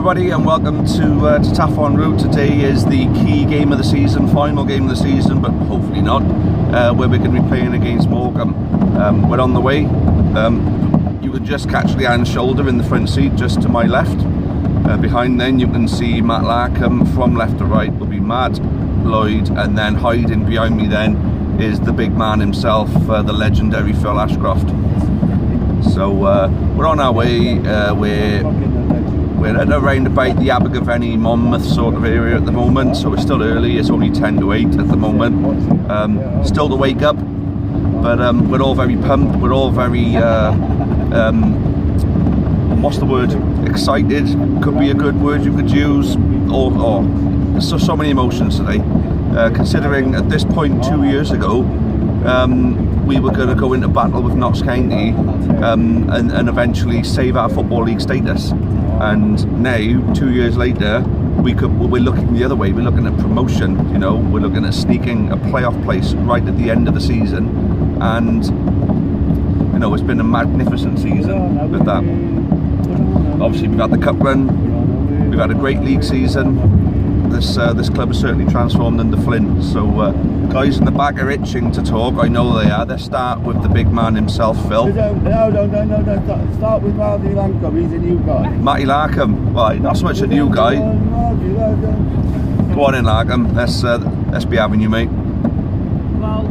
everybody, and welcome to Taff en route. Today is the key game of the season, final game of the season, but hopefully not, where we're going to be playing against Morecambe. We're on the way. You can just catch the iron shoulder in the front seat just to my left. Behind then you can see Matt Larkham. From left to right will be Matt, Lloyd, and then hiding behind me then is the big man himself, the legendary Phil Ashcroft. So we're on our way. We're at around about the Abergavenny, Monmouth sort of area at the moment, so we're still early. It's only 10 to 8 at the moment. Still to wake up, but we're all very pumped. We're all very what's the word? Excited could be a good word you could use. Or so many emotions today. Considering at this point 2 years ago, we were going to go into battle with Notts County and eventually save our Football League status. And now, 2 years later, we're looking the other way. We're looking at promotion. You know, we're looking at sneaking a playoff place right at the end of the season. And you know, it's been a magnificent season with that. Obviously, we've had the cup run. We've had a great league season. This club has certainly transformed into Flint. So guys in the back are itching to talk. I know they are. Let's start with the big man himself, Phil. No. Start with Matty Larkham. He's a new guy. Matty Larkham. Well, not so much a new guy. Go on in, Larkham. Let's be having you, mate. Well,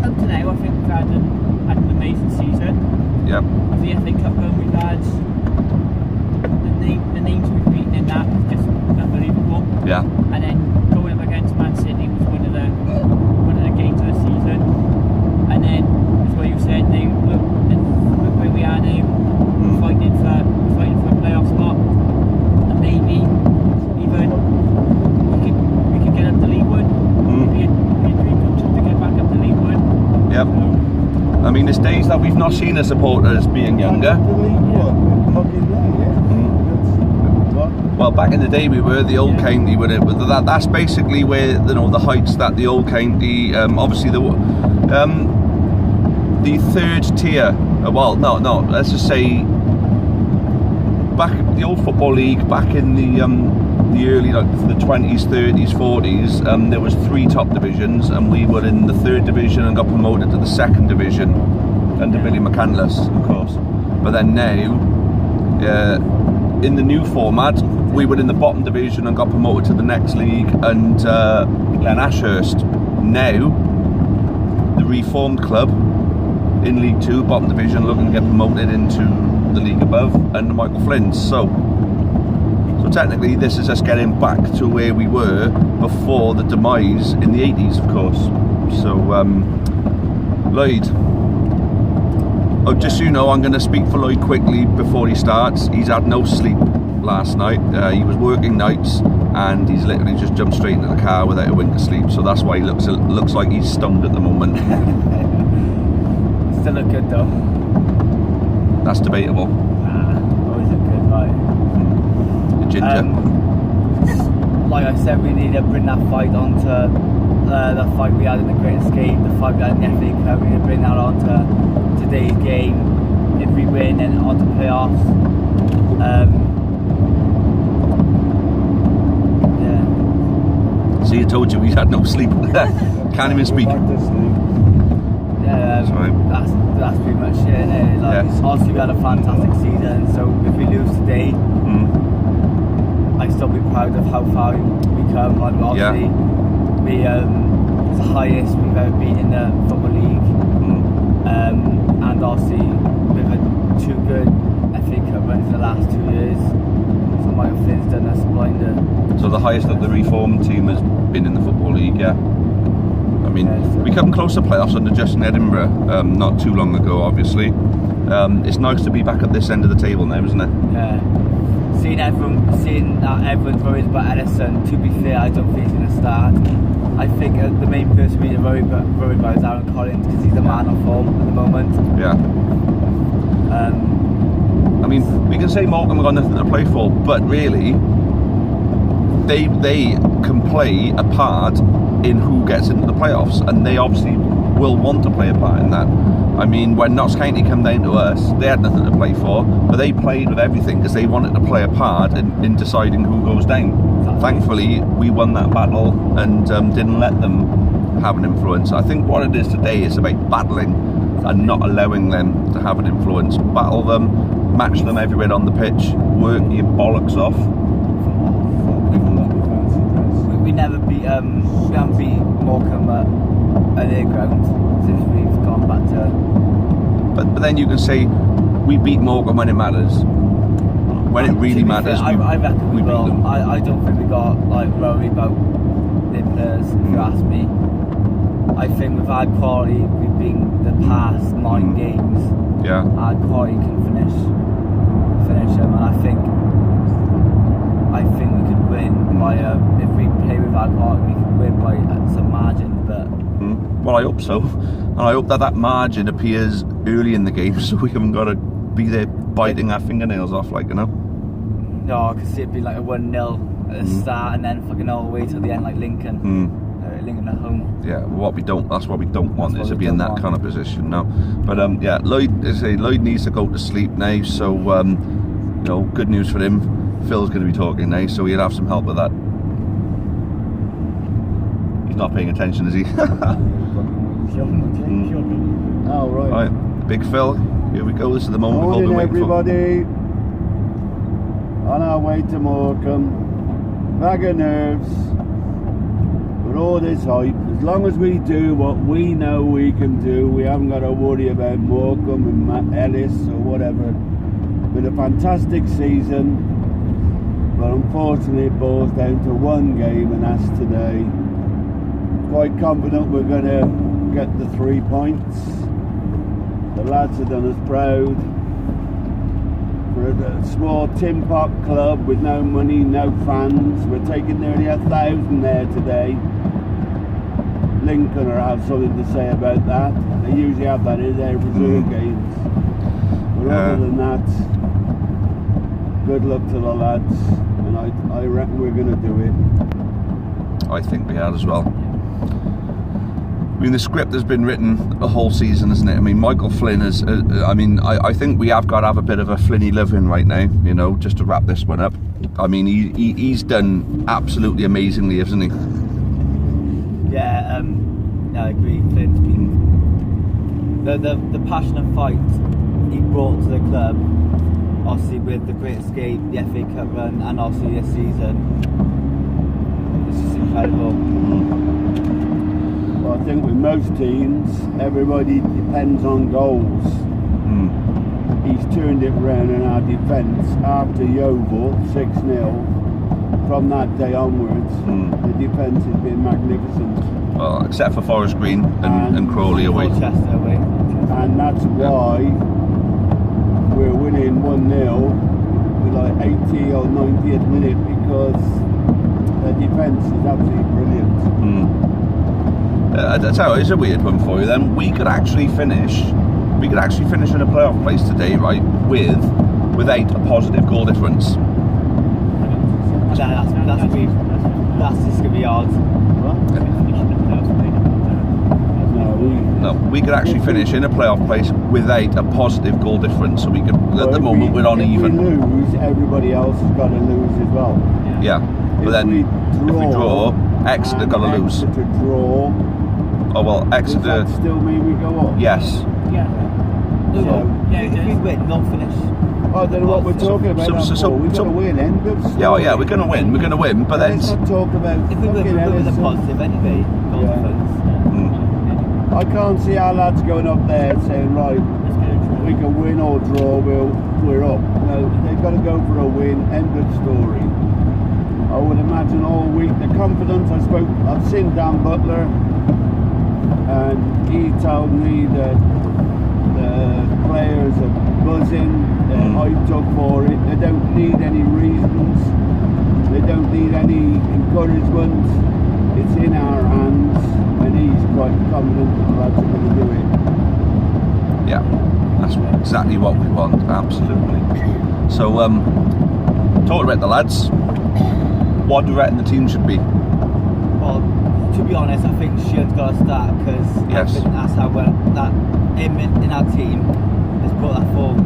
up to now, I think we've had an amazing season. Yep. With the FA Cup run we've had, the names we've beaten in that is just unbelievable. Yeah. And then going up against Man City was one of the games of the season. And then, as what you said, look where we are now, fighting for a playoff spot, and maybe even we could get up to League One. Be a dream come true to get back up to League One. Yep. I mean, there's days that we've not seen a supporter as being younger. Well, back in the day we were the old county with it. That's basically where, you know, the heights that the old county, obviously the third tier. Well, no. Let's just say back the old football league back in the early, like the 20s, 30s, 40s. There was 3 top divisions, and we were in the 3rd division and got promoted to the 2nd division under Billy McCandless, of course. But then now, in the new format, we were in the bottom division and got promoted to the next league, and Glen Ashurst, now the reformed club in League 2, bottom division, looking to get promoted into the league above under Michael Flint. So technically this is us getting back to where we were before the demise in the 80s, of course. So Lloyd, just so you know, I'm going to speak for Lloyd quickly before he starts. He's had no sleep last night. He was working nights, and he's literally just jumped straight into the car without a wink of sleep. So that's why he looks like he's stoned at the moment. Still look good though. That's debatable. Always look good, right? Ginger. Like I said, we need to bring that fight onto the fight we had in the Great Escape, the fight we had in the FA Cup. We need to bring that onto today's game. If we win, then onto playoffs. See, I told you he's had no sleep. Can't even speak. Yeah, that's pretty much it, isn't it? Like, obviously we had a fantastic season, so if we lose today, I'd still be proud of how far we come. Like, obviously, it's the highest we've ever been in the Football League, and obviously we've had 2 good FA Cup runs in the last 2 years. So Michael Flynn's done us blinder. So the highest that the reformed team has been in the Football League, yeah. I mean, we come close to playoffs under Justin Edinburgh not too long ago, obviously. It's nice to be back at this end of the table now, isn't it? Yeah. Seeing that everyone's worried about Ellison, to be fair, I don't think he's going to start. I think the main person we need to worry about is Aaron Collins, because he's the man of form at the moment. Yeah. I mean, we can say Morecambe have got nothing to play for, but really, they can play a part in who gets into the playoffs, and they obviously will want to play a part in that. I mean, when Notts County come down to us, they had nothing to play for, but they played with everything because they wanted to play a part in deciding who goes down. Thankfully, we won that battle and didn't let them have an influence. I think what it is today is about battling and not allowing them to have an influence. Battle them, match them everywhere on the pitch, work your bollocks off. We never beat, we haven't beat Morecambe at their ground since we've gone back to. But then you can say we beat Morecambe when it matters. When it really matters, I reckon we beat will. them. I don't think we got like worried about their players. If you ask me, I think with our quality, we've been the past 9 games. Yeah. Our quality can finish them, and I think we could win by if we play with our quality, we could win by some margin. But well, I hope so, and I hope that margin appears early in the game, so we haven't got to be there biting our fingernails off, like, you know. No, I could see it be like a 1-0 at the start, and then fucking all the way till the end, like Lincoln. Lincoln at home. Yeah, that's what we don't want, is to be in that kind of position now. But yeah, Lloyd needs to go to sleep now, so you know, good news for him. Phil's going to be talking now, so he'll have some help with that. He's not paying attention, is he? Oh, right. Right, Big Phil, here we go. This is the moment we've all been waiting for. Everybody, on our way to Morecambe, bag of nerves, but all this hype, as long as we do what we know we can do, we haven't got to worry about Morecambe and Matt Ellis or whatever. Been a fantastic season, but unfortunately it boils down to one game, and that's today. Quite confident we're going to get the 3 points. The lads have done us proud. We're a small tin pot club with no money, no fans. We're taking nearly 1,000 there today. Lincoln will have something to say about that. They usually have that in their reserve games. But other than that, good luck to the lads, and I reckon we're going to do it. I think we are as well. I mean, the script has been written the whole season, isn't it? I mean, Michael Flynn is, I think we have got to have a bit of a Flinny living right now, you know, just to wrap this one up. I mean, he's done absolutely amazingly, hasn't he? Yeah, no, I agree. Flynn's been the passion and fight he brought to the club, obviously with the Great Escape, the FA Cup run, and obviously this season. It's just incredible. Well, I think with most teams, everybody depends on goals. He's turned it around in our defence after Yeovil, 6-0. From that day onwards, the defence has been magnificent. Well, except for Forest Green and Crawley away. Colchester away. And that's why we're winning 1-0 with like 80 or 90th minute, because the defence is absolutely brilliant. That's how it's a weird one for you. Then we could actually finish in a playoff place today, right? Without a positive goal difference. That's just gonna be hard. No, we could actually finish in a playoff place without a positive goal difference. So we could, at the moment, we're on even. If we lose, everybody else has got to lose as well. Yeah, but then if we draw, Exeter got to lose. Exeter draw. Oh well, Exeter. Does that still mean we go up? Yes. Yeah. If we win, not finish. I don't know what we're talking about. We've got to win, Yeah, we're going to win. We're going to win, but then. Let's not talk about. If we win, we're with a positive anyway. Goal difference. I can't see our lads going up there saying, right, we can win or draw, we're up. No, they've got to go for a win. End of story. I would imagine all week the confidence. I've seen Dan Butler, and he told me that the players are buzzing. They're hyped up for it. They don't need any reasons. They don't need any encouragement. It's in our hands, and he's quite confident that the lads are going to do it. Yeah, that's exactly what we want. Absolutely. So, talking about the lads, what do you reckon the team should be? Well, to be honest, honest, I think Shear's got to start because I think that's how well that him in our team has put that form.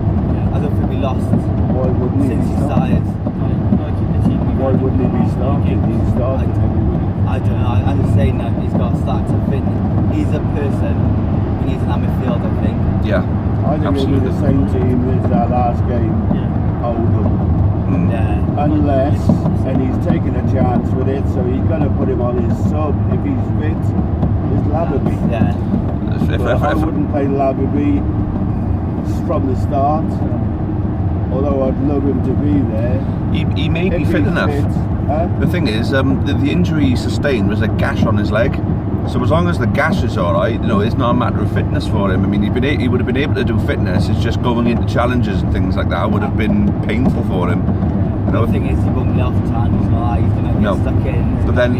I don't think we lost since he started. Why wouldn't he be starting? He's starting every week. I don't know. I'm just saying that he's got to start. I think he's a person who needs an midfield. I think. Yeah. I think it'll be the same team as our last game. Oldham. Yeah. Unless, and he's taking a chance with it, so he's going to put him on his sub if he's fit. Is Laverby. Yeah. I wouldn't play Laverby from the start. Although I'd love him to be there. He may be fit enough. The thing is, the injury he sustained was a gash on his leg. So as long as the gash is all right, it's not a matter of fitness for him. I mean, he would have been able to do fitness. It's just going into challenges and things like that would have been painful for him. The thing is, he won't be off the time. He's going to get stuck in. But then,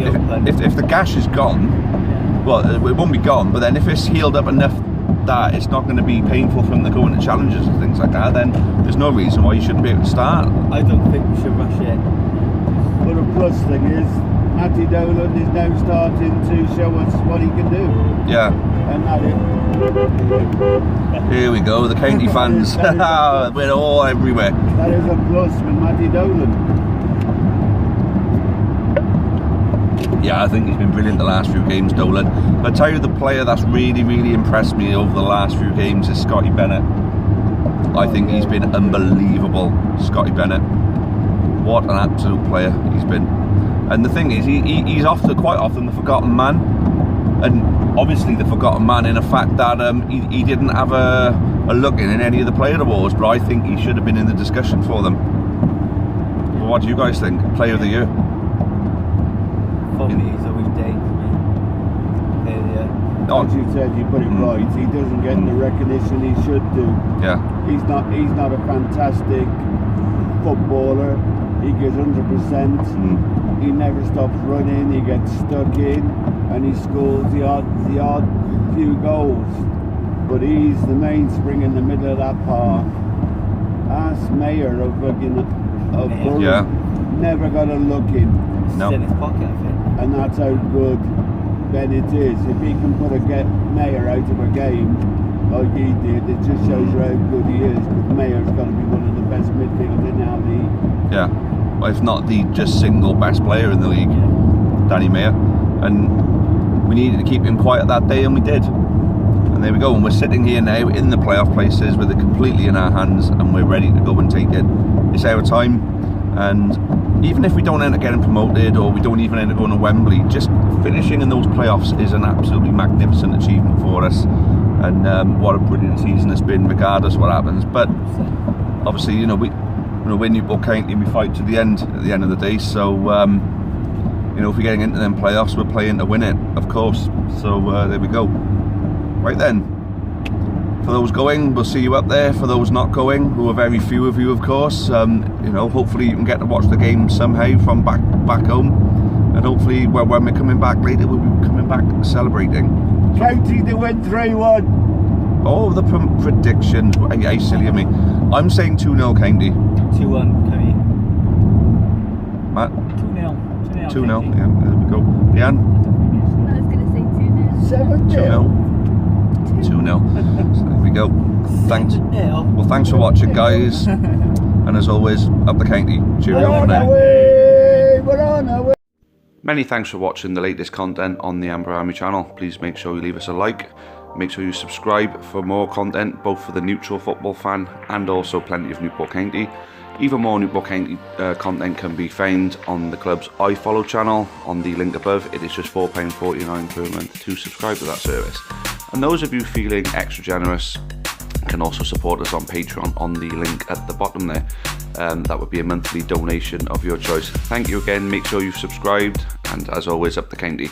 if the gash is gone, well, it won't be gone. But then, if it's healed up enough that it's not going to be painful for him to go into challenges and things like that, then there's no reason why you shouldn't be able to start. I don't think we should rush it. But the plus thing is, Matty Dolan is now starting to show us what he can do. Yeah. And that Here we go, the county fans. We're all everywhere. That is a plus with Matty Dolan. Yeah, I think he's been brilliant the last few games, Dolan. I'll tell you, the player that's really, really impressed me over the last few games is Scotty Bennett. I think he's been unbelievable, Scotty Bennett. What an absolute player he's been. And the thing is, he's quite often the forgotten man. And obviously the forgotten man in the fact that he didn't have a look in any of the player awards, but I think he should have been in the discussion for them. Well, what do you guys think? Player of the year? For me, he's always Dave. As you said, you put it right. He doesn't get the recognition he should do. Yeah. He's not a fantastic footballer. He gives 100%. He never stops running. He gets stuck in, and he scores the odd few goals. But he's the mainspring in the middle of that park. Ask Mayor of Bury, never got a look in. No. In his pocket, I think. And that's how good Bennett is. If he can put Mayor out of a game like he did, it just shows you how good he is. Because Mayer's got to be one of the best midfielders in our league. Yeah, well, if not the just single best player in the league, Danny Mayer. And we needed to keep him quiet that day, and we did. And there we go. And we're sitting here now in the playoff places with it completely in our hands, and we're ready to go and take it. It's our time. And even if we don't end up getting promoted, or we don't even end up going to Wembley, just finishing in those playoffs is an absolutely magnificent achievement for us. And what a brilliant season it's been, regardless of what happens. But obviously, we're Newport County, we fight to the end at the end of the day. So if we're getting into them playoffs, we're playing to win it, of course. So there we go. Right then, for those going, we'll see you up there. For those not going, who are very few of you, of course, hopefully you can get to watch the game somehow from back home, and hopefully when we're coming back later, we'll be coming back celebrating. County to win 3-1. Oh, the prediction. Are silly of me? I'm saying 2-0 County. 2-1 County. Matt? 2-0. 2-0. Yeah, there we go. Leanne? I was going to say 2-0. 2-0. 2-0. So there we go. Thanks. Well, thanks for watching, guys. And as always, up the County. Cheerio for now. We're on our way. Many thanks for watching the latest content on the Amber Army channel. Please make sure you leave us a like. Make sure you subscribe for more content, both for the neutral football fan and also plenty of Newport County. Even more Newport County content can be found on the club's iFollow channel on the link above. It is just £4.49 per month to subscribe to that service. And those of you feeling extra generous can also support us on Patreon on the link at the bottom there. That would be a monthly donation of your choice. Thank you again, make sure you've subscribed, and as always, up the County.